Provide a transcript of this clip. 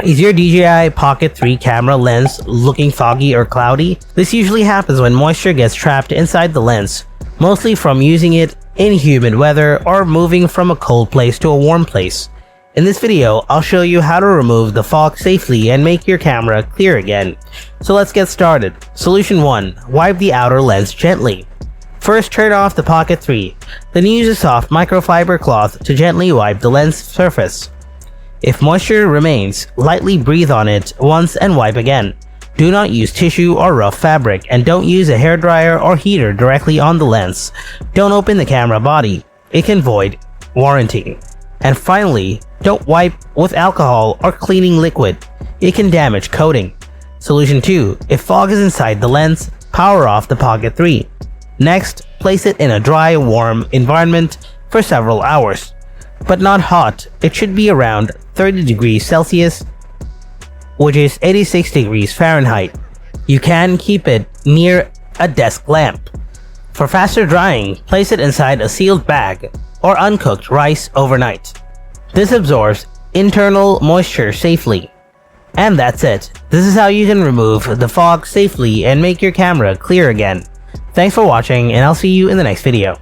Is your DJI Pocket 3 camera lens looking foggy or cloudy? This usually happens when moisture gets trapped inside the lens, mostly from using it in humid weather or moving from a cold place to a warm place. In this video, I'll show you how to remove the fog safely and make your camera clear again. So let's get started. Solution 1. Wipe the outer lens gently. First, turn off the Pocket 3, then use a soft microfiber cloth to gently wipe the lens surface. If moisture remains, lightly breathe on it once and wipe again. Do not use tissue or rough fabric, and don't use a hairdryer or heater directly on the lens. Don't open the camera body. It can void warranty. And finally, don't wipe with alcohol or cleaning liquid. It can damage coating. Solution 2. If fog is inside the lens, power off the Pocket 3. Next, place it in a dry, warm environment for several hours. But not hot. It should be around 30 degrees Celsius, which is 86 degrees Fahrenheit. You can keep it near a desk lamp. For faster drying, place it inside a sealed bag or uncooked rice overnight. This absorbs internal moisture safely. And that's it. This is how you can remove the fog safely and make your camera clear again. Thanks for watching, and I'll see you in the next video.